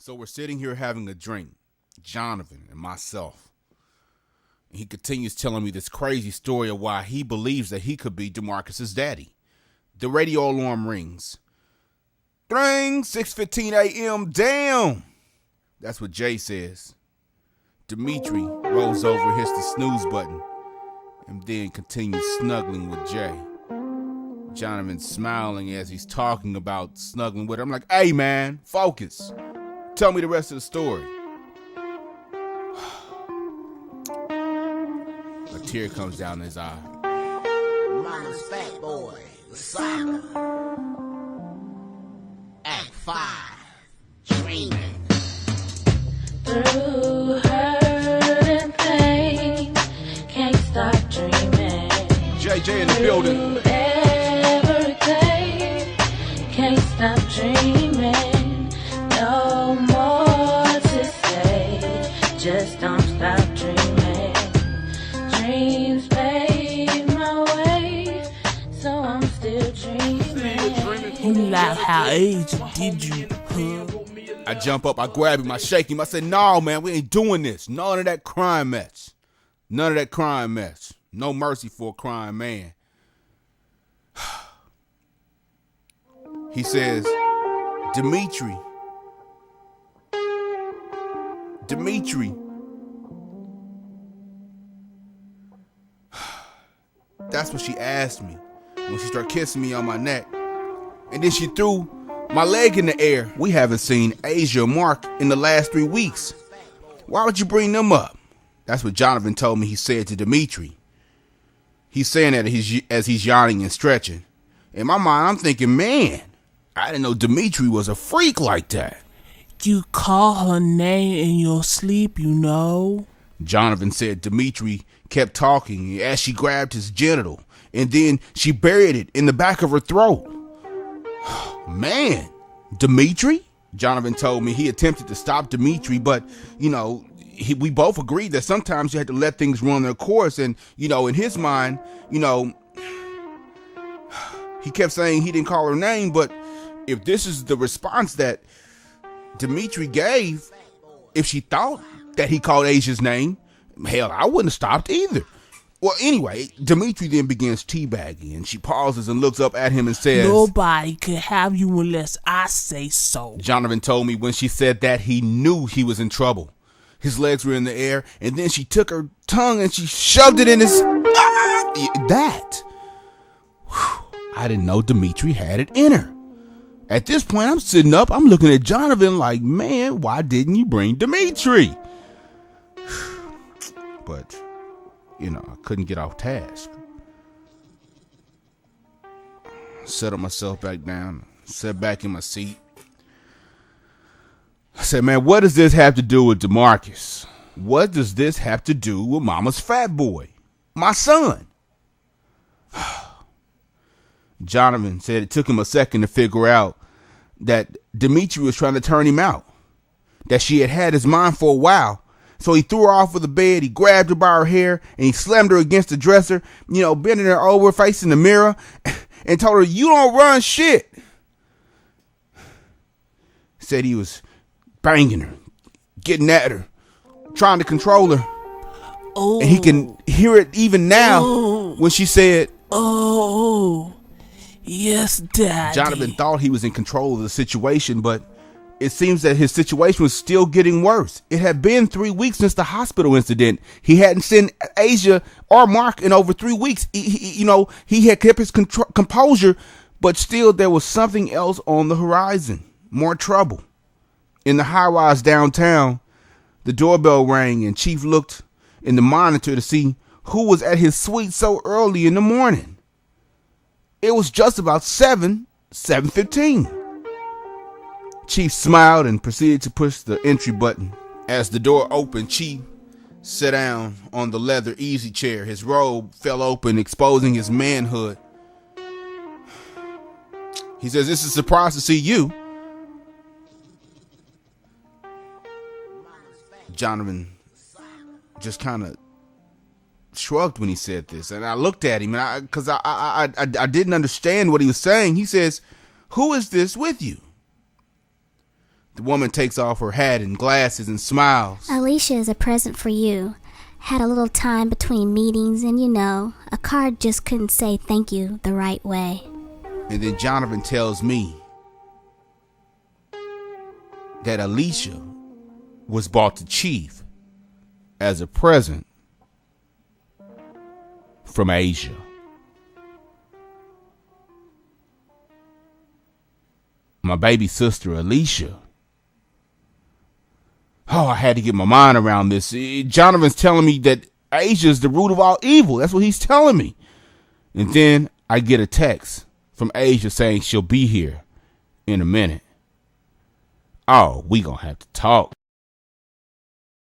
So we're sitting here having a drink, Jonathan and myself. And he continues telling me this crazy story of why he believes that he could be DeMarcus's daddy. The radio alarm rings. Dring, 6:15 a.m. Damn! That's what Jay says. Demitry rolls over, hits the snooze button, and then continues snuggling with Jay. Jonathan's smiling as he's talking about snuggling with her. I'm like, hey man, focus. Tell me the rest of the story. A tear comes down his eye. Mama's fat boy, the saga. Act 5, dreaming. Through hurt and pain, can't stop dreaming. JJ in the building. Through everything, can't stop dreaming. No more to say, just don't stop dreaming. Dreams pave my way, so I'm still dreaming. Who like how age did you, huh? I jump up, I grab him, I shake him. I say, no, man, we ain't doing this. None of that crime mess. None of that crime mess. No mercy for a crying man. He says, Demitry. That's what she asked me when she started kissing me on my neck. And then she threw my leg in the air. We haven't seen Asia or Mark in the last 3 weeks. Why would you bring them up? That's what Jonathan told me he said to Demitry. He's saying that as he's yawning and stretching. In my mind, I'm thinking, man, I didn't know Demitry was a freak like that. You call her name in your sleep, you know. Jonathan said Demitry kept talking as she grabbed his genital, and then she buried it in the back of her throat. Man, Demitry? Jonathan told me he attempted to stop Demitry, but, we both agreed that sometimes you had to let things run their course. And, in his mind, he kept saying he didn't call her name. But if this is the response that Demitry gave, if she thought that he called Asia's name, hell, I wouldn't have stopped either. Well, anyway, Demitry then begins teabagging, and she pauses and looks up at him and says, nobody can have you unless I say so. Jonathan told me when she said that, he knew he was in trouble. His legs were in the air, and then she took her tongue and she shoved it in his... That. I didn't know Demitry had it in her. At this point, I'm sitting up, I'm looking at Jonathan like, man, why didn't you bring Demitry? But... I couldn't get off task. Settled myself back down, sat back in my seat. I said, man, what does this have to do with DeMarcus? What does this have to do with mama's fat boy? My son. Jonathan said it took him a second to figure out that Demitry was trying to turn him out. That she had his mind for a while. So he threw her off of the bed, he grabbed her by her hair, and he slammed her against the dresser, bending her over, facing the mirror, and told her, you don't run shit. Said he was banging her, getting at her, trying to control her. Oh. And he can hear it even now when she said, oh, yes, Daddy. Jonathan thought he was in control of the situation, but it seems that his situation was still getting worse. It had been 3 weeks since the hospital incident. He hadn't seen Asia or Mark in over 3 weeks. He had kept his composure, but still there was something else on the horizon. More trouble. In the high-rise downtown, the doorbell rang and Chief looked in the monitor to see who was at his suite so early in the morning. It was just about 7:15. Chief smiled and proceeded to push the entry button. As the door opened, Chief sat down on the leather easy chair. His robe fell open, exposing his manhood. He says, it's a surprise to see you. Jonathan just kind of shrugged when he said this. And I looked at him because I didn't understand what he was saying. He says, who is this with you? The woman takes off her hat and glasses and smiles. Alicia is a present for you. Had a little time between meetings and a card just couldn't say thank you the right way. And then Jonathan tells me that Alicia was bought to Chief as a present from Asia. My baby sister Alicia. Oh, I had to get my mind around this. Jonathan's telling me that Asia is the root of all evil. That's what he's telling me. And then I get a text from Asia saying she'll be here in a minute. Oh, we gonna have to talk.